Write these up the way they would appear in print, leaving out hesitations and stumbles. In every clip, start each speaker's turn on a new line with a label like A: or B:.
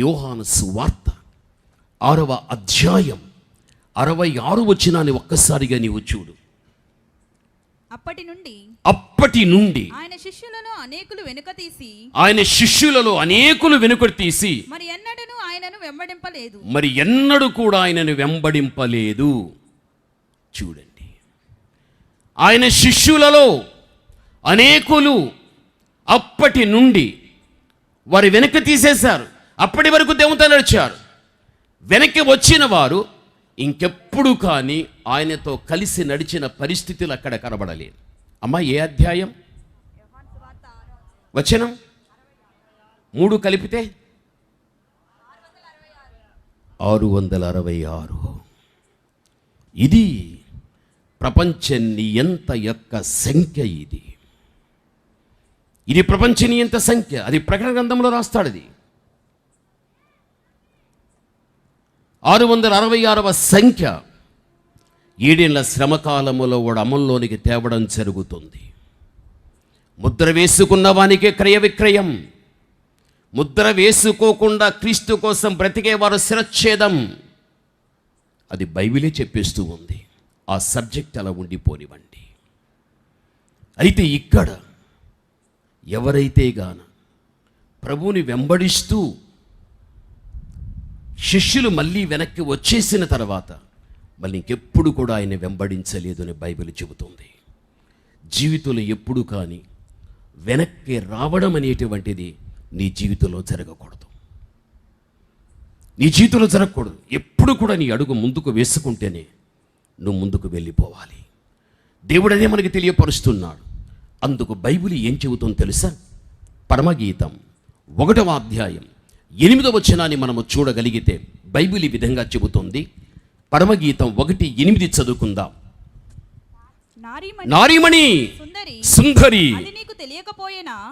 A: యోహాను సువార్త 6వ అధ్యాయం 66 వచనాన్ని ఒక్కసారిగా నీవు చూడు. అప్పటి నుండి
B: ఆయన శిష్యులలో
A: అనేకులు వెనుక తీసి మరి ఎన్నడూ కూడా ఆయనను వెంబడింపలేదు. చూడండి, ఆయన శిష్యులలో అనేకులు అప్పటి నుండి వారు వెనక్కి తీసేశారు. అప్పటి వరకు దేవునితో నడిచారు. వెనక్కి వచ్చిన వారు ఇంకెప్పుడు కానీ ఆయనతో కలిసి నడిచిన పరిస్థితులు అక్కడ కనబడలేదు. అమ్మా, ఏ అధ్యాయం? వచనం 3 కలిపితే 666. ఇది ప్రపంచ నియంత యొక్క సంఖ్య. ఇది ప్రపంచ నియంత సంఖ్య. అది ప్రకటన గ్రంథంలో రాస్తాడు. అది 666వ సంఖ్య. 7 ఏళ్ల శ్రమకాలములో వాడు అమల్లోనికి తేవడం జరుగుతుంది. ముద్ర వేసుకున్న వానికే క్రయ విక్రయం. ముద్ర వేసుకోకుండా క్రీస్తు కోసం బ్రతికేవారు శిరచ్ఛేదం. అది బైబిలే చెప్పేస్తూ ఉంది. ఆ సబ్జెక్ట్ అలా ఉండిపోనివ్వండి. అయితే ఇక్కడ ఎవరైతే గాన ప్రభువుని వెంబడిస్తూ శిష్యులు మళ్ళీ వెనక్కి వచ్చేసిన తర్వాత మళ్ళీ ఇంకెప్పుడు కూడా ఆయన వెంబడించలేదు అని బైబిల్ చెబుతుంది. జీవితంలో ఎప్పుడు కానీ వెనక్కి రావడం అనేటువంటిది నీ జీవితంలో జరగకూడదు. నీ జీవితంలో జరగకూడదు. ఎప్పుడు కూడా నీ అడుగు ముందుకు వేసుకుంటేనే నువ్వు ముందుకు వెళ్ళిపోవాలి. దేవుడు అదే మనకి తెలియపరుస్తున్నాడు. అందుకు బైబిల్ ఏం చెబుతుందో తెలుసా? పరమగీతం 1వ అధ్యాయం 8వ వచనాన్ని మనము చూడగలిగితే బైబిల్ ఈ విధంగా చెబుతుంది. పరమగీతం 1:8 చదువుకుందాం. నారీమణి సుందరి,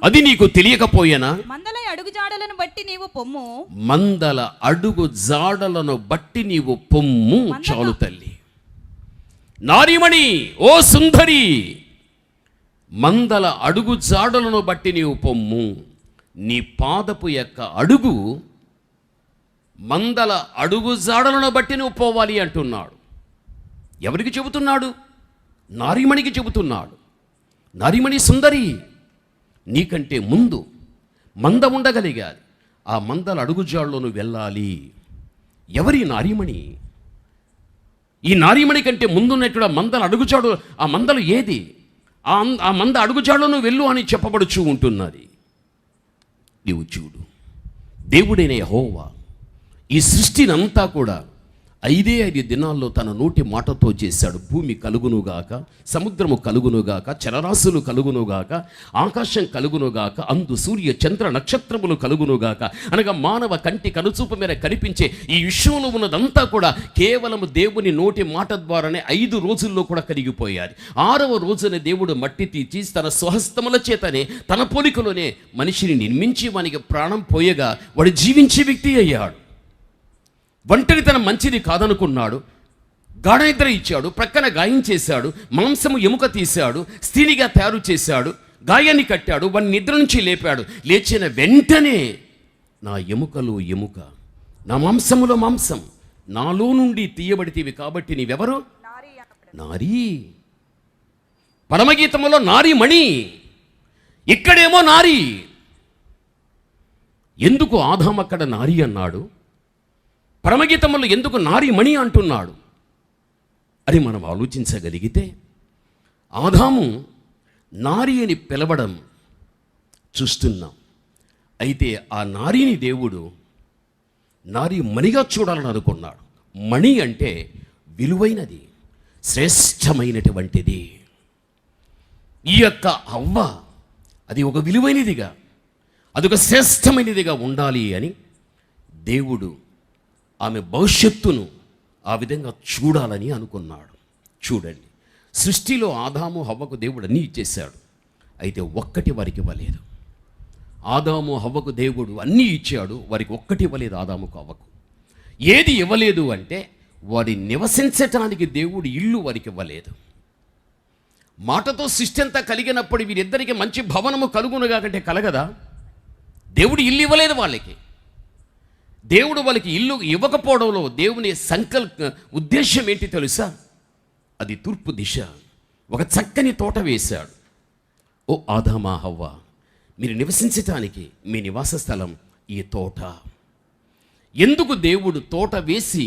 A: అది నీకు తెలియకపోయేనా?
B: మందల అడుగు జాడలను బట్టి నీవు పొమ్ము.
A: చాలు తల్లి. నారీమణి, ఓ సుందరి, మందల అడుగు జాడలను బట్టి నీవు పొమ్ము. నీ పాదపు యొక్క అడుగు మందల అడుగు జాడలను బట్టి నువ్వు పోవాలి అంటున్నాడు. ఎవరికి చెబుతున్నాడు? నారీమణికి చెబుతున్నాడు. నారీమణి సుందరి, నీకంటే ముందు మంద ఉండగలిగాది. ఆ మందల అడుగుజాడలో నువ్వు వెళ్ళాలి. ఎవరి నారీమణి? ఈ నారీమణి కంటే ముందున్నట్టు మందల అడుగుజాడు, ఆ మందలు ఏది? ఆ మంద అడుగుజాడలో నువ్వు వెళ్ళు అని చెప్పబడుచూ ఉంటున్నది. నీవు చూడు, దేవుడైన యెహోవా ఈ సృష్టినంతా కూడా 5 దినాల్లో తన నోటి మాటతో చేశాడు. భూమి కలుగునుగాక, సముద్రము కలుగునుగాక, చరరాశులు కలుగునుగాక, ఆకాశం కలుగునుగాక, అందు సూర్య చంద్ర నక్షత్రములు కలుగునుగాక. అనగా మానవ కంటి కనుచూపు మేర కనిపించే ఈ విశ్వంలో ఉన్నదంతా కూడా కేవలం దేవుని నోటి మాట ద్వారానే 5 రోజుల్లో కూడా కరిగిపోయాది. 6వ రోజున దేవుడు మట్టి తీర్చి తన స్వహస్తముల చేతనే తన పోలికలోనే మనిషిని నిర్మించి వానికి ప్రాణం పోయగా వాడు జీవించే వ్యక్తి అయ్యాడు. ఒంటరితనం మంచిది కాదనుకున్నాడు. గాఢనిద్ర ఇచ్చాడు, ప్రక్కన గాయం చేశాడు, మాంసము ఎముక తీశాడు, స్త్రీనిగా తయారు చేశాడు, గాయాన్ని కట్టాడు, వాని నిద్ర నుంచి లేపాడు. లేచిన వెంటనే నా ఎముకలో ఎముక, నా మాంసములో మాంసం, నాలో నుండి తీయబడితేవి కాబట్టి నీవెవరు? నారీ. పరమగీతములో నారీమణి, ఇక్కడేమో నారీ. ఎందుకు ఆదాము అక్కడ నారీ అన్నాడు? పరమగీతంలో ఎందుకు నారీమణి అంటున్నాడు అని మనం ఆలోచించగలిగితే, ఆదాము నారీ అని పిలవడం చూస్తున్నాం. అయితే ఆ నారీని దేవుడు నారీమణిగా చూడాలని అనుకున్నాడు. మణి అంటే విలువైనది, శ్రేష్టమైనటువంటిది. ఈ యొక్క అవ్వ అది ఒక విలువైనదిగా, అదొక శ్రేష్టమైనదిగా ఉండాలి అని దేవుడు ఆమె భవిష్యత్తును ఆ విధంగా చూడాలని అనుకున్నాడు. చూడండి, సృష్టిలో ఆదాము హవ్వకు దేవుడు అన్నీ ఇచ్చేశాడు. అయితే ఒక్కటి వారికి ఇవ్వలేదు. ఆదాము హవ్వకు దేవుడు అన్నీ ఇచ్చాడు, వారికి ఒక్కటి ఇవ్వలేదు. ఆదాముకు హవ్వకు ఏది ఇవ్వలేదు అంటే వారి నివసించటానికి దేవుడు ఇల్లు వారికి ఇవ్వలేదు. మాటతో సృష్టి అంతా కలిగినప్పుడు వీరిద్దరికి మంచి భవనము కలుగునుగా కంటే కలగదా? దేవుడు ఇల్లు ఇవ్వలేదు వాళ్ళకి. దేవుడు వాళ్ళకి ఇల్లు ఇవ్వకపోవడంలో దేవుని ఉద్దేశం ఏంటి తెలుసా? అది తూర్పు దిశ. ఒక చక్కని తోట వేశాడు. ఓ ఆదామా హవ్వ, మీరు నివసించటానికి మీ నివాస స్థలం ఈ తోట. ఎందుకు దేవుడు తోట వేసి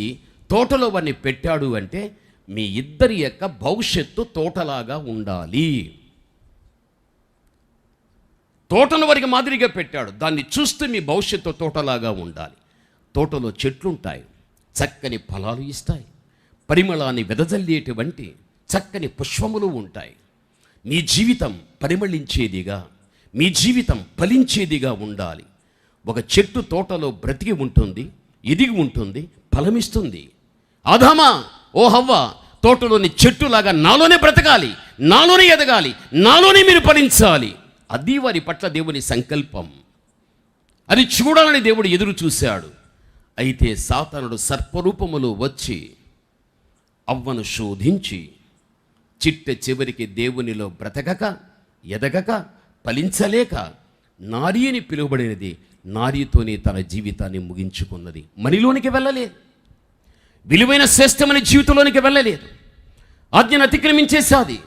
A: తోటలో వారిని పెట్టాడు అంటే మీ ఇద్దరి యొక్క భవిష్యత్తు తోటలాగా ఉండాలి. తోటను వారికి మాదిరిగా పెట్టాడు. దాన్ని చూస్తూ మీ భవిష్యత్తు తోటలాగా ఉండాలి. తోటలో చెట్లుంటాయి, చక్కని ఫలాలు ఇస్తాయి, పరిమళాన్ని వెదజల్లేటువంటి చక్కని పుష్పములు ఉంటాయి. మీ జీవితం పరిమళించేదిగా, మీ జీవితం ఫలించేదిగా ఉండాలి. ఒక చెట్టు తోటలో బ్రతికి ఉంటుంది, ఎదిగి ఉంటుంది, ఫలమిస్తుంది. ఆదామా, ఓ హవ్వ, తోటలోని చెట్టులాగా నాలోనే బ్రతకాలి, నాలోనే ఎదగాలి, నాలోనే మీరు ఫలించాలి. అది వారి పట్ల దేవుని సంకల్పం. అది చూడాలని దేవుడు ఎదురు చూశాడు. అయితే సాతానుడు సర్పరూపములో వచ్చి అవ్వను శోధించి చిట్ట చివరికి దేవునిలో బ్రతకక, ఎదగక, ఫలించలేక నారీ అని పిలువబడినది నారీతోనే తన జీవితాన్ని ముగించుకున్నది. మనీలోనికి వెళ్ళలేదు, విలువైన శ్రేష్టమైన జీవితంలోనికి వెళ్ళలేదు, ఆజ్ఞను అతిక్రమించేసాది.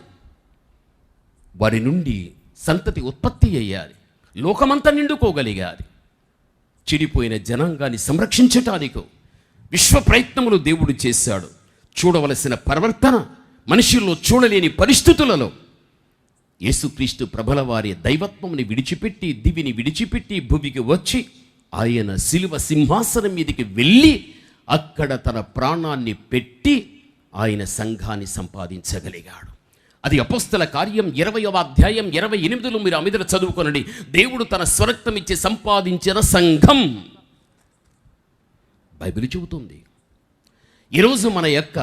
A: వారి నుండి సంతతి ఉత్పత్తి అయ్యాలి, లోకమంతా నిండుకోగలిగాది. చెడిపోయిన జనాంగాన్ని సంరక్షించటానికి విశ్వ ప్రయత్నములు దేవుడు చేశాడు. చూడవలసిన ప్రవర్తన మనుషుల్లో చూడలేని పరిస్థితులలో యేసుక్రీస్తు ప్రభుల వారి దైవత్వముని విడిచిపెట్టి, దివిని విడిచిపెట్టి భూమికి వచ్చి ఆయన శిలువ సింహాసనం మీదకి వెళ్ళి అక్కడ తన ప్రాణాన్ని పెట్టి ఆయన సంఘాన్ని సంపాదించగలిగాడు. అది అపోస్తల కార్యం 20వ అధ్యాయం 28లో మీరు అమిదర చదువుకొనండి. దేవుడు తన స్వరక్తం ఇచ్చి సంపాదించిన సంఘం బైబిల్ చెబుతుంది. ఈరోజు మన యొక్క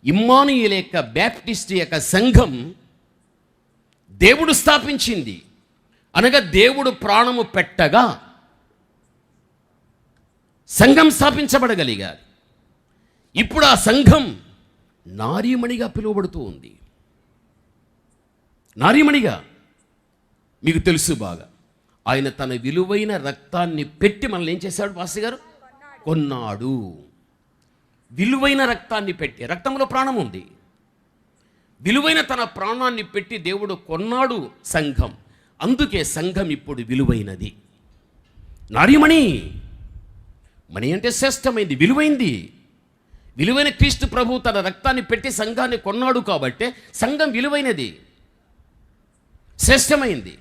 A: ఇమ్మానుయేలు యొక్క బ్యాప్టిస్ట్ యొక్క సంఘం దేవుడు స్థాపించింది. అనగా దేవుడు ప్రాణము పెట్టగా సంఘం స్థాపించబడగలిగారు. ఇప్పుడు ఆ సంఘం నారీమణిగా పిలువబడుతూ ఉంది. నారీమణిగా మీకు తెలుసు బాగా. ఆయన తన విలువైన రక్తాన్ని పెట్టి మనల్ని ఏం చేశాడు పాస్టర్ గారు? కొన్నాడు. విలువైన రక్తాన్ని పెట్టి, రక్తంలో ప్రాణం ఉంది, విలువైన తన ప్రాణాన్ని పెట్టి దేవుడు కొన్నాడు సంఘం. అందుకే సంఘం ఇప్పుడు విలువైనది. నారీమణి, మణి అంటే శ్రేష్టమైంది, విలువైంది. విలువైన క్రీస్తు ప్రభు తన రక్తాన్ని పెట్టి సంఘాన్ని కొన్నాడు కాబట్టి సంఘం విలువైనది, శ్రేష్టమైంది.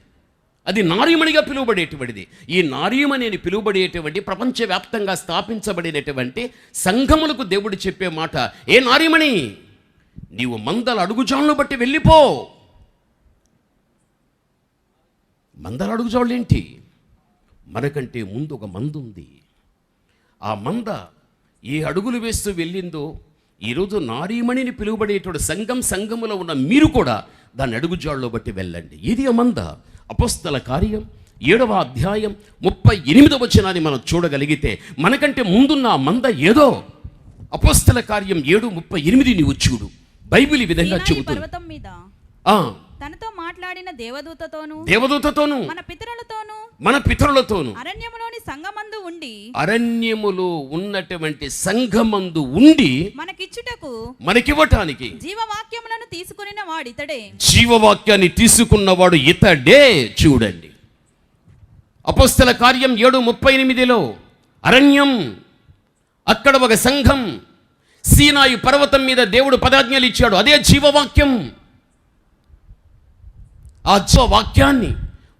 A: అది నారీమణిగా పిలువబడేటువంటిది. ఈ నారీమణి అని పిలువబడేటువంటి ప్రపంచవ్యాప్తంగా స్థాపించబడినటువంటి సంఘములకు దేవుడు చెప్పే మాట, ఏ నారీమణి, నీవు మందల అడుగుజాలను బట్టి వెళ్ళిపో. మందల అడుగుజాళ్ళు ఏంటి? మనకంటే ముందు ఒక మంద ఉంది. ఆ మంద ఏ అడుగులు వేస్తూ వెళ్ళిందో ఈరోజు నారీమణిని పిలువబడేటువంటి సంఘములో ఉన్న మీరు కూడా దాన్ని అడుగుజాళ్ళలో బట్టి వెళ్ళండి. ఇది ఆ మంద. అపోస్తల కార్యం 7వ అధ్యాయం 38వ వచనాన్ని మనం చూడగలిగితే మనకంటే ముందున్న ఆ మంద ఏదో. అపోస్తల కార్యం 7:38 నీవు చూడు. బైబిల్ ఈ విధంగా చెబుతుంది.
B: పర్వతం మీద తనతో మాట్లాడిన దేవదూతతోను మన పితరులతోను అరణ్యములో ఉన్నటువంటి సంఘమందు ఉండి మనకివ్వటానికి జీవవాక్యములను తీసుకున్న వాడు ఇతడే.
A: జీవవాక్యాన్ని తీసుకున్నవాడు ఇతడే. చూడండి, అపోస్తల కార్యం 7:38లో అరణ్యం, అక్కడ ఒక సంఘం. సీనాయి పర్వతం మీద దేవుడు పదాజ్ఞలు ఇచ్చాడు, అదే జీవవాక్యం. ఆ వాక్యాన్ని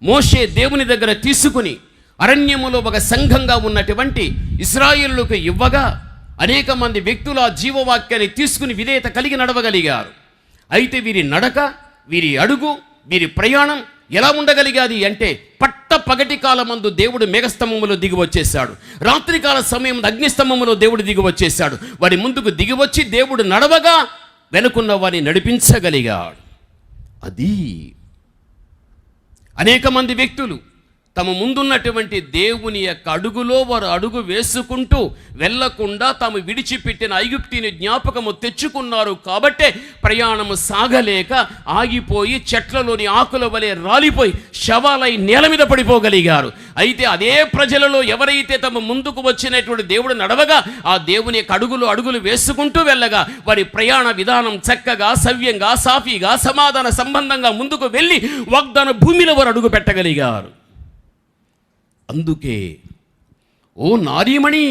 A: మోషే దేవుని దగ్గర తీసుకుని అరణ్యములో ఒక సంఘంగా ఉన్నటువంటి ఇశ్రాయేలులకు ఇవ్వగా అనేక మంది వ్యక్తులు ఆ జీవవాక్యాన్ని తీసుకుని విధేయత కలిగి నడవగలిగారు. అయితే వీరి నడక, వీరి అడుగు, వీరి ప్రయాణం ఎలా ఉండగలిగాది అంటే పట్ట పగటి కాలమందు దేవుడు మేఘస్తంభములో దిగి వచ్చేశాడు, రాత్రికాల సమయం అగ్నిస్తంభములో దేవుడు దిగి వచ్చేశాడు. వారి ముందుకు దిగి వచ్చి దేవుడు నడవగా వెనుకున్న వారిని నడిపించగలిగాడు. అది అనేక మంది వ్యక్తులు తమ ముందున్నటువంటి దేవుని యొక్క అడుగులో వారు అడుగు వేసుకుంటూ వెళ్ళకుండా తాము విడిచిపెట్టిన ఐగుప్తిని జ్ఞాపకము తెచ్చుకున్నారు. కాబట్టే ప్రయాణము సాగలేక ఆగిపోయి చెట్లలోని ఆకుల వలె రాలిపోయి శవాలై నేల మీద పడిపోగలిగారు. అయితే అదే ప్రజలలో ఎవరైతే తమ ముందుకు వచ్చినటువంటి దేవుడు నడవగా ఆ దేవుని యొక్క అడుగులు వేసుకుంటూ వెళ్ళగా వారి ప్రయాణ విధానం చక్కగా, సవ్యంగా, సాఫీగా, సమాధాన సంబంధంగా ముందుకు వెళ్ళి వాగ్దాన భూమిలో వారు అడుగు పెట్టగలిగారు. అందుకే ఓ నారీమణి,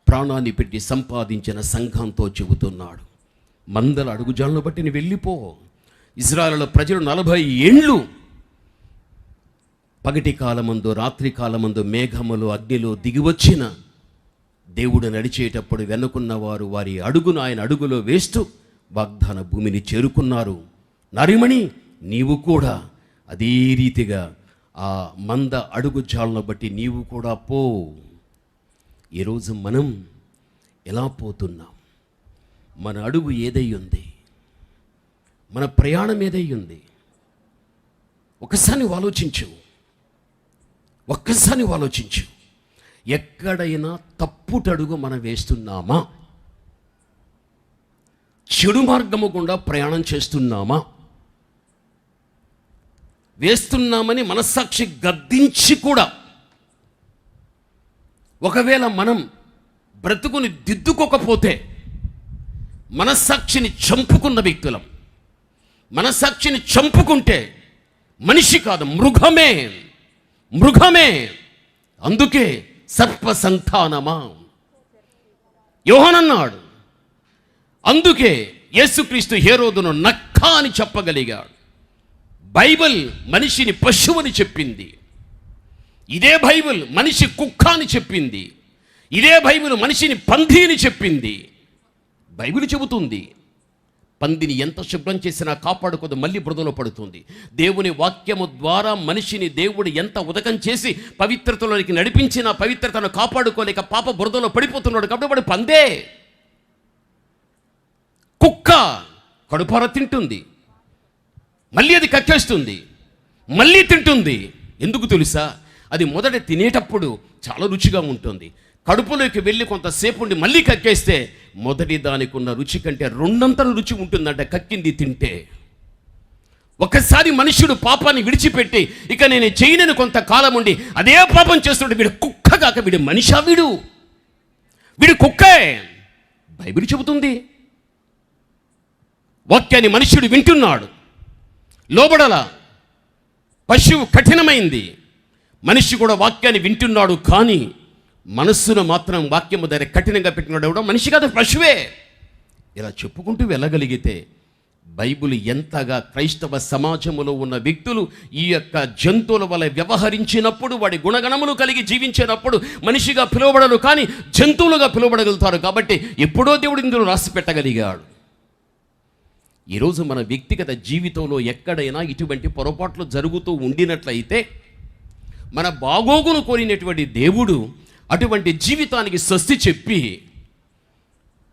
A: ప్రాణాన్ని పెట్టి సంపాదించిన సంఘంతో చెబుతున్నాడు, మందల అడుగుజాలను బట్టి నీ వెళ్ళిపో. ఇజ్రాయేలు ప్రజలు 40 ఏండ్లు పగటి కాలమందు రాత్రి కాలమందు మేఘములు అగ్నిలో దిగివచ్చిన దేవుడు నడిచేటప్పుడు వెనుకున్న వారు వారి అడుగును ఆయన అడుగులో వేస్తూ వాగ్దాన భూమిని చేరుకున్నారు. నారీమణి, నీవు కూడా అదే రీతిగా ఆ మంద అడుగు జాలను బట్టి నీవు కూడా పో. ఈరోజు మనం ఎలా పోతున్నాం? మన అడుగు ఏదై ఉంది? మన ప్రయాణం ఏదై ఉంది? ఒక్కసారి ఆలోచించు. ఎక్కడైనా తప్పుటడుగు మనం వేస్తున్నామా? చెడు మార్గము గుండా ప్రయాణం చేస్తున్నామా? వేస్తున్నామని మనస్సాక్షి గద్దించి కూడా ఒకవేళ మనం బ్రతుకుని దిద్దుకోకపోతే మనస్సాక్షిని చంపుకున్న వ్యక్తులం. మనస్సాక్షిని చంపుకుంటే మనిషి కాదు, మృగమే. అందుకే సర్ప సంతానమా యోహానన్నాడు. అందుకే యేసుక్రీస్తు హేరోదును నక్క అని చెప్పగలిగాడు. బైబిల్ మనిషిని పశువుని చెప్పింది. ఇదే బైబిల్ మనిషి కుక్క అని చెప్పింది. ఇదే బైబిల్ మనిషిని పంది అని చెప్పింది. బైబిల్ చెబుతుంది పందిని ఎంత శుభ్రం చేసినా కాపాడుకోదు, మళ్ళీ బురదలో పడుతుంది. దేవుని వాక్యము ద్వారా మనిషిని దేవుడు ఎంత ఉదకం చేసి పవిత్రతలోనికి నడిపించిన పవిత్రతను కాపాడుకోలేక పాప బురదలో పడిపోతున్నాడు. కాబట్టి వాడు పందే. కుక్క కడుపార తింటుంది, మళ్ళీ అది కక్కేస్తుంది, మళ్ళీ తింటుంది. ఎందుకు తెలుసా? అది మొదట తినేటప్పుడు చాలా రుచిగా ఉంటుంది. కడుపులోకి వెళ్ళి కొంతసేపు ఉండి మళ్ళీ కక్కేస్తే మొదటి దానికి ఉన్న రుచి కంటే 2 అంతల రుచి ఉంటుందంట కక్కింది తింటే. ఒకసారి మనుష్యుడు పాపాన్ని విడిచిపెట్టి ఇక నేను చేయనని కొంతకాలం ఉండి అదే పాపం చేస్తుంటే వీడు కుక్క కాక వీడు మనిషా? వీడు కుక్కే. బైబిల్ చెబుతుంది. వాక్యాన్ని మనుష్యుడు వింటున్నాడు, లోబడల. పశువు కఠినమైంది, మనిషి కూడా వాక్యాన్ని వింటున్నాడు. కానీ మనస్సును మాత్రం వాక్యము దగ్గర కఠినంగా పెట్టినాడు కూడా మనిషి కాదు, పశువే. ఇలా చెప్పుకుంటూ వెళ్ళగలిగితే బైబిల్ ఎంతగా క్రైస్తవ సమాజంలో ఉన్న వ్యక్తులు ఈ యొక్క జంతువుల వల్ల వ్యవహరించినప్పుడు, వాడి గుణగణములు కలిగి జీవించినప్పుడు మనిషిగా పిలువబడరు, కానీ జంతువులుగా పిలువబడగలుగుతారు. కాబట్టి ఎప్పుడో దేవుడు ఇందులో రాసి పెట్టగలిగాడు. ఈరోజు మన వ్యక్తిగత జీవితంలో ఎక్కడైనా ఇటువంటి పొరపాట్లు జరుగుతూ ఉండినట్లయితే మన బాగోగును కోరినటువంటి దేవుడు అటువంటి జీవితానికి స్వస్తి చెప్పి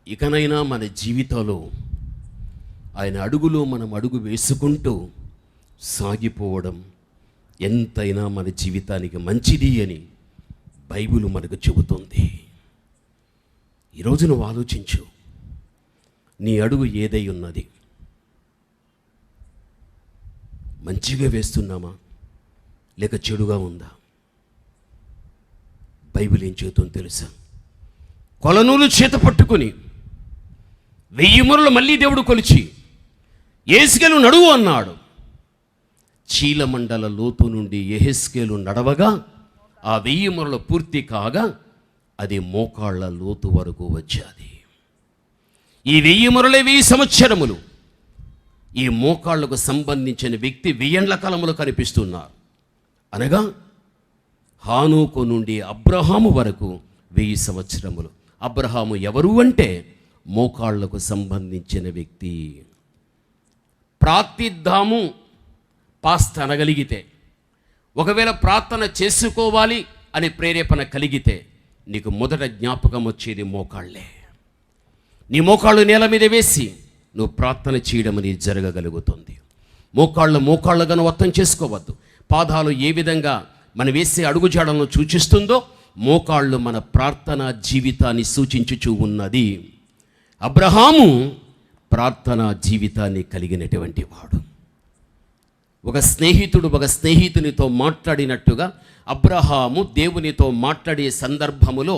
A: ఇకనైనా మన జీవితంలో ఆయన అడుగులో మనం అడుగు వేసుకుంటూ సాగిపోవడం ఎంతైనా మన జీవితానికి మంచిది అని బైబిల్ మనకు చెబుతుంది. ఈరోజు నువ్వు ఆలోచించు, నీ అడుగు ఏదై ఉన్నది? మంచిగా వేస్తున్నామా లేక చెడుగా ఉందా? బైబిల్ ఏం చెబుతుందో తెలుసా? కొలనూలు చేత పట్టుకుని 1000 మురలు మళ్ళీ దేవుడు కొలిచి యెహెజ్కేలు నడువు అన్నాడు. చీలమండల లోతు నుండి యెహెజ్కేలు నడవగా ఆ 1000 మురలు పూర్తి కాగా అది మోకాళ్ళ లోతు వరకు వచ్చాది. ఈ 1000 మురలే 1000 సంవత్సరములు. ఈ మోకాళ్లకు సంబంధించిన వ్యక్తి 1000 ఏండ్ల కాలంలో కనిపిస్తున్నారు. అనగా హానోకు నుండి అబ్రహాము వరకు 1000 సంవత్సరములు. అబ్రహాము ఎవరు అంటే మోకాళ్లకు సంబంధించిన వ్యక్తి. ప్రార్థిద్దాము పాస్త అనగలిగితే, ఒకవేళ ప్రార్థన చేసుకోవాలి అనే ప్రేరేపణ కలిగితే నీకు మొదట జ్ఞాపకం వచ్చేది మోకాళ్ళే. నీ మోకాళ్ళు నేల మీద వేసి నువ్వు ప్రార్థన చేయడం అనేది జరగగలుగుతుంది. మోకాళ్ళుగాను అర్థం చేసుకోవద్దు. పాదాలు ఏ విధంగా మనం వేసే అడుగుజాడలను సూచిస్తుందో మోకాళ్ళు మన ప్రార్థనా జీవితాన్ని సూచించుచూ ఉన్నది. అబ్రహాము ప్రార్థనా జీవితాన్ని కలిగినటువంటి వాడు. ఒక స్నేహితుడు ఒక స్నేహితునితో మాట్లాడినట్టుగా అబ్రహాము దేవునితో మాట్లాడే సందర్భములో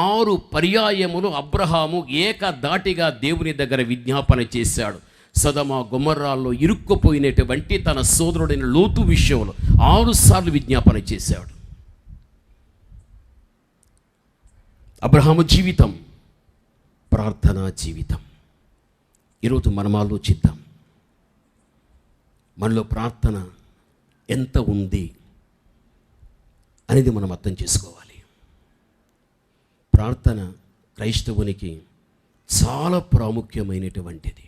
A: 6 పర్యాయములు అబ్రహాము ఏకధాటిగా దేవుని దగ్గర విజ్ఞాపన చేశాడు. సొదొమ గొమొర్రాల్లో ఇరుక్కుపోయినటువంటి తన సోదరుడైన లోతు విషయంలో 6 సార్లు విజ్ఞాపన చేశాడు. అబ్రహాము జీవితం ప్రార్థనా జీవితం. ఈరోజు మనం ఆలోచిద్దాం, మనలో ప్రార్థన ఎంత ఉంది అనేది మనం అర్థం చేసుకోవాలి. ప్రార్థన క్రైస్తవునికి చాలా ప్రాముఖ్యమైనటువంటిది.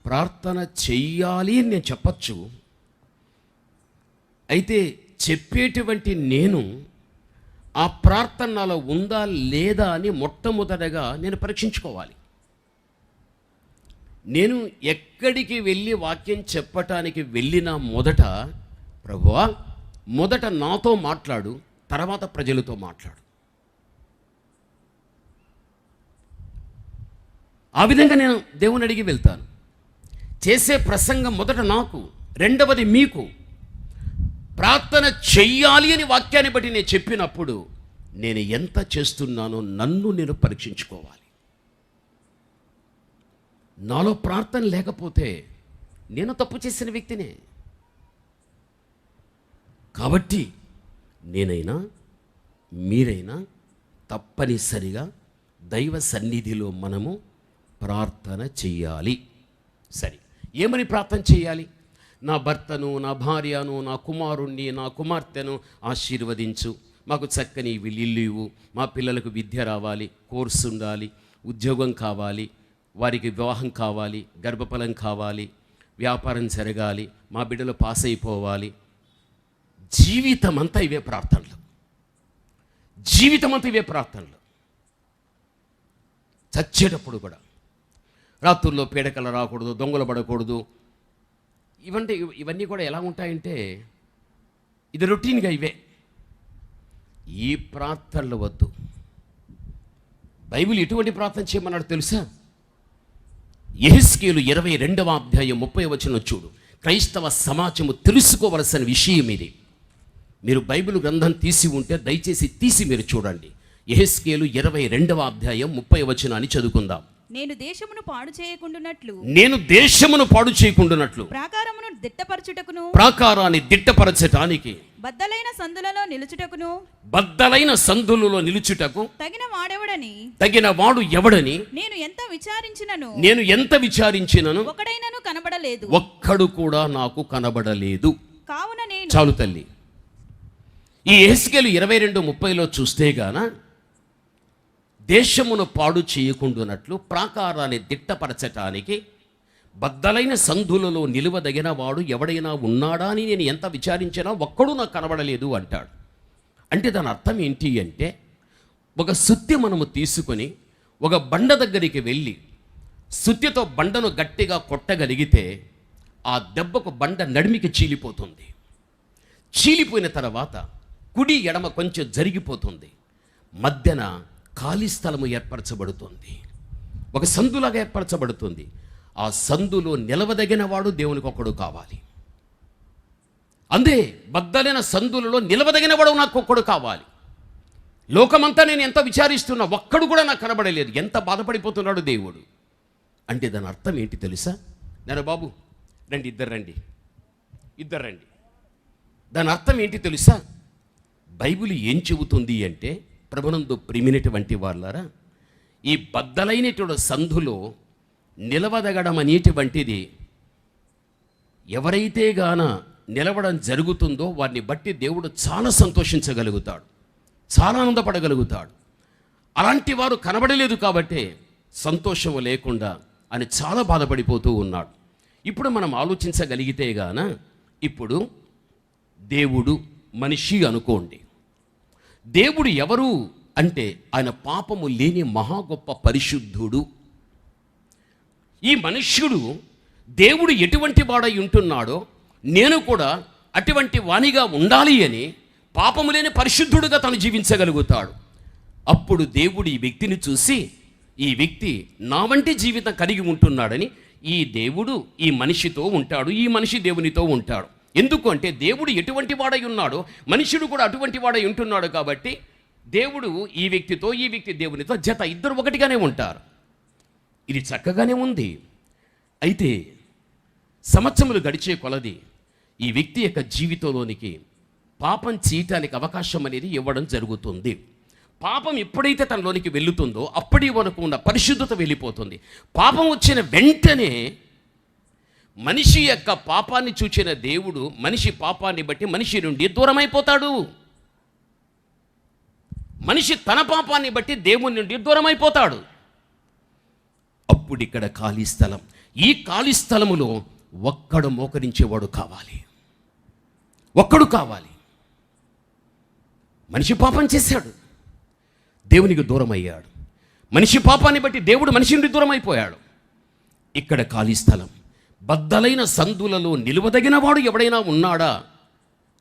A: ప్రార్థన చెయ్యాలి అని నేను చెప్పచ్చు, అయితే చెప్పేటువంటి నేను ఆ ప్రార్థన నాలో ఉందా లేదా అని మొట్టమొదటగా నేను పరీక్షించుకోవాలి. నేను ఎక్కడికి వెళ్ళి వాక్యం చెప్పటానికి వెళ్ళినా మొదట, ప్రభువా మొదట నాతో మాట్లాడు, తర్వాత ప్రజలతో మాట్లాడు. ఆ విధంగా నేను దేవుని అడిగి వెళ్తాను. చేసే ప్రసంగం మొదట నాకు, రెండవది మీకు. ప్రార్థన చెయ్యాలి అని వాక్యాన్ని బట్టి నేను చెప్పినప్పుడు నేను ఎంత చేస్తున్నానో నన్ను నేను పరీక్షించుకోవాలి. నాలో ప్రార్థన లేకపోతే నేను తప్పు చేసిన వ్యక్తినే. కాబట్టి నేనైనా మీరైనా తప్పనిసరిగా దైవ సన్నిధిలో మనము ప్రార్థన చెయ్యాలి. సరే, ఏమని ప్రార్థన చేయాలి? నా భర్తను, నా భార్యను, నా కుమారుణ్ణి, నా కుమార్తెను ఆశీర్వదించు, మాకు చక్కని ఇల్లు ఇవ్వు, మా పిల్లలకు విద్య రావాలి, కోర్సు ఉండాలి, ఉద్యోగం కావాలి, వారికి వివాహం కావాలి, గర్భఫలం కావాలి, వ్యాపారం జరగాలి, మా బిడ్డలు పాస్ అయిపోవాలి. జీవితం అంతా ఇవే ప్రార్థనలు, జీవితం అంతా ఇవే ప్రార్థనలు. చచ్చేటప్పుడు కూడా రాత్రుల్లో పీడకల రాకూడదు, దొంగలు పడకూడదు. ఇవన్నీ కూడా ఎలా ఉంటాయంటే ఇది రొటీన్గా ఇవే. ఈ ప్రార్థనలు వద్దు. బైబిల్ ఎటువంటి ప్రార్థన చేయమన్నాడు తెలుసా? యెహెజ్కేలు 22వ అధ్యాయం 30వ వచనం చూడు. క్రైస్తవ సమాజము తెలుసుకోవలసిన విషయం ఇది. మీరు బైబిల్ గ్రంథం తీసి ఉంటే దయచేసి తీసి మీరు చూడండి. యెహెజ్కేలు 22వ అధ్యాయం 30వ వచనాన్ని చదువుకుందాం.
B: నేను దేశమును పాడు చేయకుండునట్లు
A: ప్రాకారాన్ని దిట్టపరచటానికి
B: బద్దలైన
A: సందులలో నిలుచుటకు తగిన వాడు ఎవడని
B: నేను
A: ఎంత విచారించినను
B: కనబడలేదు,
A: ఒక్కడు కూడా నాకు కనబడలేదు.
B: కావున నేను
A: చాలు తల్లి. ఈ యెహెజ్కేలు 22:30లో చూస్తే గాన దేశమును పాడు చేయకుండునట్లు ప్రాకారాన్ని దిట్టపరచటానికి బద్దలైన సందులలో నిలువదగిన వాడు ఎవడైనా ఉన్నాడా అని నేను ఎంత విచారించినా ఒక్కడూ నాకు కనబడలేదు అంటాడు. అంటే దాని అర్థం ఏంటి అంటే, ఒక సుత్తి మనము తీసుకొని ఒక బండ దగ్గరికి వెళ్ళి సుత్తితో బండను గట్టిగా కొట్టగలిగితే ఆ దెబ్బకు బండ నడిమికి చీలిపోతుంది. చీలిపోయిన తర్వాత కుడి ఎడమ కొంచెం జరిగిపోతుంది, మధ్యన ఖాళీ స్థలము ఏర్పరచబడుతుంది, ఒక సందులాగా ఏర్పరచబడుతుంది. ఆ సందులో నిలవదగిన వాడు దేవునికి ఒక్కడు కావాలి. అందే బద్దలైన సందులలో నిలవదగిన వాడు నాకు ఒక్కడు కావాలి. లోకమంతా నేను ఎంత విచారిస్తున్నా ఒక్కడు కూడా నాకు కనబడలేదు. ఎంత బాధపడిపోతున్నాడు దేవుడు. అంటే దాని అర్థం ఏంటి తెలుసా? నేను బాబు రండి, ఇద్దరు రండి. దాని అర్థం ఏంటి తెలుసా? బైబిల్ ఏం చెబుతుంది అంటే, ప్రభునందు ప్రియమైనటువంటి వాళ్ళారా, ఈ బద్దలైనటువంటి సందులో నిలవదగడం అనేటువంటిది ఎవరైతే గాన నిలవడం జరుగుతుందో వారిని బట్టి దేవుడు చాలా సంతోషించగలుగుతాడు, చాలా ఆనందపడగలుగుతాడు. అలాంటి వారు కనబడలేదు కాబట్టే సంతోషం లేకుండా అని చాలా బాధపడిపోతూ ఉన్నాడు. ఇప్పుడు మనం ఆలోచించగలిగితే గాన, ఇప్పుడు దేవుడు మనిషి అనుకోండి. దేవుడు ఎవరు అంటే ఆయన పాపము లేని మహా గొప్ప పరిశుద్ధుడు. ఈ మనుష్యుడు దేవుడు ఎటువంటి వాడై ఉంటున్నాడో నేను కూడా అటువంటి వాణిగా ఉండాలి అని పాపము లేని పరిశుద్ధుడుగా తను జీవించగలుగుతాడు. అప్పుడు దేవుడు ఈ వ్యక్తిని చూసి, ఈ వ్యక్తి నా వంటి జీవితం కలిగి ఉంటున్నాడని ఈ దేవుడు ఈ మనిషితో ఉంటాడు, ఈ మనిషి దేవునితో ఉంటాడు. ఎందుకు అంటే దేవుడు ఎటువంటి వాడై ఉన్నాడో మనుషుడు కూడా అటువంటి వాడై ఉంటున్నాడు. కాబట్టి దేవుడు ఈ వ్యక్తితో, ఈ వ్యక్తి దేవునితో జత, ఇద్దరు ఒకటిగానే ఉంటారు. ఇది చక్కగానే ఉంది. అయితే సంవత్సరములు గడిచే కొలది ఈ వ్యక్తి యొక్క జీవితంలోనికి పాపం చేయటానికి అవకాశం అనేది ఇవ్వడం జరుగుతుంది. పాపం ఎప్పుడైతే తనలోనికి వెళుతుందో అప్పటి వరకు ఉన్న పరిశుద్ధత వెళ్ళిపోతుంది. పాపం వచ్చిన వెంటనే మనిషి యొక్క పాపాన్ని చూచిన దేవుడు మనిషి పాపాన్ని బట్టి మనిషి నుండి దూరమైపోతాడు. మనిషి తన పాపాన్ని బట్టి దేవుని నుండి దూరమైపోతాడు. అప్పుడు ఇక్కడ ఖాళీ స్థలం. ఈ ఖాళీ స్థలములో ఒక్కడు మోకరించేవాడు కావాలి, ఒక్కడు కావాలి. మనిషి పాపం చేశాడు, దేవునికి దూరం అయ్యాడు. మనిషి పాపాన్ని బట్టి దేవుడు మనిషి నుండి దూరం అయిపోయాడు. ఇక్కడ ఖాళీ స్థలం. బద్దలైన సందులలో నిలువదగిన వాడు ఎవడైనా ఉన్నాడా?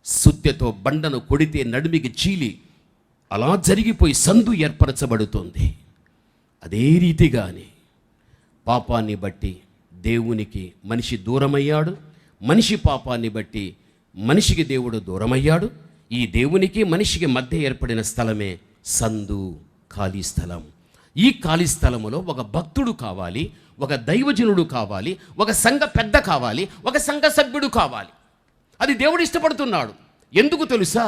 A: సుత్తెతో బండను కొడితే నడుమికి చీలి అలా జరిగిపోయి సందు ఏర్పరచబడుతుంది. అదే రీతిగానే పాపాన్ని బట్టి దేవునికి మనిషి దూరమయ్యాడు, మనిషి పాపాన్ని బట్టి మనిషికి దేవుడు దూరమయ్యాడు. ఈ దేవునికి మనిషికి మధ్య ఏర్పడిన స్థలమే సందు, ఖాళీ స్థలం. ఈ ఖాళీ స్థలములో ఒక భక్తుడు కావాలి, ఒక దైవజనుడు కావాలి, ఒక సంఘ పెద్ద కావాలి, ఒక సంఘ సభ్యుడు కావాలి. అది దేవుడు ఇష్టపడుతున్నాడు. ఎందుకు తెలుసా?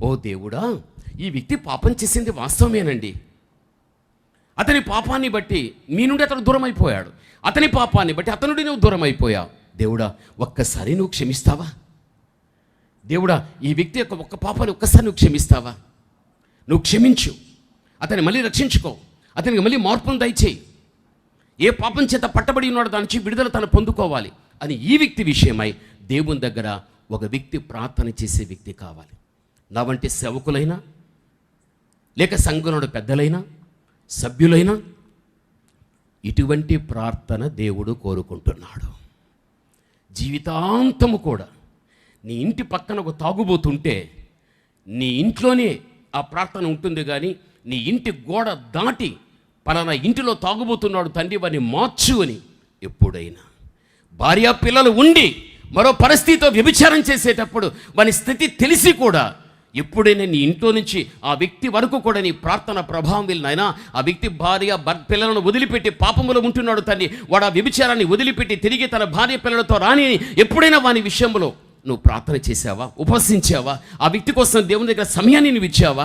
A: ఓ దేవుడా, ఈ వ్యక్తి పాపం చేసింది వాస్తవమేనండి. అతని పాపాన్ని బట్టి మీ నుండి అతను దూరం అయిపోయాడు. అతని పాపాన్ని బట్టి అతని నుండి నువ్వు దూరం అయిపోయావు. దేవుడా, ఒక్కసారి నువ్వు క్షమిస్తావా? దేవుడా, ఈ వ్యక్తి యొక్క ఒక్క పాపాన్ని ఒక్కసారి నువ్వు క్షమిస్తావా? నువ్వు క్షమించు, అతన్ని మళ్ళీ రక్షించుకో, అతనికి మళ్ళీ మార్పును దయచేయి. ఏ పాపం చేత పట్టబడి ఉన్నాడో దాని నుంచి విడుదల తను పొందుకోవాలి అని ఈ వ్యక్తి విషయమై దేవుని దగ్గర ఒక వ్యక్తి ప్రార్థన చేసే వ్యక్తి కావాలి. నా వంటి సేవకులైనా, లేక సంఘంలో పెద్దలైనా, సభ్యులైనా ఇటువంటి ప్రార్థన దేవుడు కోరుకుంటున్నాడు. జీవితాంతము కూడా నీ ఇంటి పక్కన ఒక తాగుబోతుంటే నీ ఇంట్లోనే ఆ ప్రార్థన ఉంటుంది. కానీ నీ ఇంటి గోడ దాటి పలానా ఇంటిలో తాగుబోతున్నాడు తండ్రి, వారిని మార్చు అని ఎప్పుడైనా భార్య పిల్లలు ఉండి మరో పరిస్థితితో వ్యభిచారం చేసేటప్పుడు వాని స్థితి తెలిసి కూడా ఎప్పుడైనా నీ ఇంట్లో నుంచి ఆ వ్యక్తి వరకు కూడా నీ ప్రార్థన ప్రభావం వెళ్ళినైనా ఆ వ్యక్తి భార్య పిల్లలను వదిలిపెట్టి పాపములో ఉంటున్నాడు తండ్రి, వాడు ఆ వ్యభిచారాన్ని వదిలిపెట్టి తిరిగి తన భార్య పిల్లలతో రాని ఎప్పుడైనా వాని విషయంలో నువ్వు ప్రార్థన చేసావా? ఉపవసించావా? ఆ వ్యక్తి కోసం దేవుని దగ్గర సమయాన్ని నువ్వు ఇచ్చావా?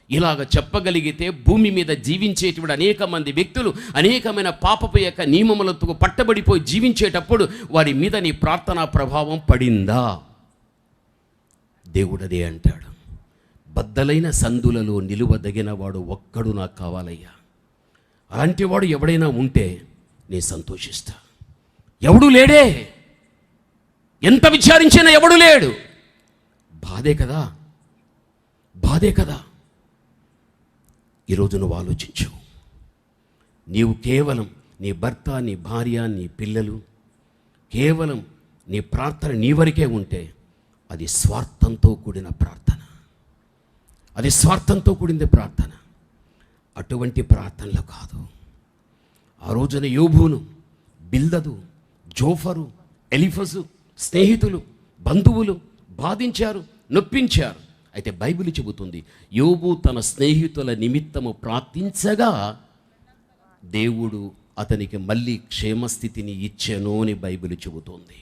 A: ఇలాగ చెప్పగలిగితే భూమి మీద జీవించేటువంటి అనేక మంది వ్యక్తులు అనేకమైన పాపపు యొక్క నియమములతో పట్టబడిపోయి జీవించేటప్పుడు వారి మీద నీ ప్రార్థనా ప్రభావం పడిందా? దేవుడు అదే అంటాడు, బద్దలైన సందులలో నిలువదగిన వాడు ఒక్కడు నాకు కావాలయ్యా. అలాంటి వాడు ఎవడైనా ఉంటే నేను సంతోషిస్తా. ఎవడు లేడే, ఎంత విచారించినా ఎవడు లేడు. బాధే కదా, బాధే కదా. ఈరోజు నువ్వు ఆలోచించు. నీవు కేవలం నీ భర్త, నీ భార్య, నీ పిల్లలు, కేవలం నీ ప్రార్థన నీ వరకే ఉంటే అది స్వార్థంతో కూడిన ప్రార్థన, అది స్వార్థంతో కూడింది ప్రార్థన. అటువంటి ప్రార్థనలు కాదు. ఆ రోజున యోబును బిల్దదు, జోఫరు, ఎలిఫజు స్నేహితులు, బంధువులు బాధించారు, నొప్పించారు. అయితే బైబిల్ చెబుతుంది, యోబు తన స్నేహితుల నిమిత్తము ప్రార్థించగా దేవుడు అతనికి మళ్ళీ క్షేమస్థితిని ఇచ్చెను అని బైబిల్ చెబుతోంది.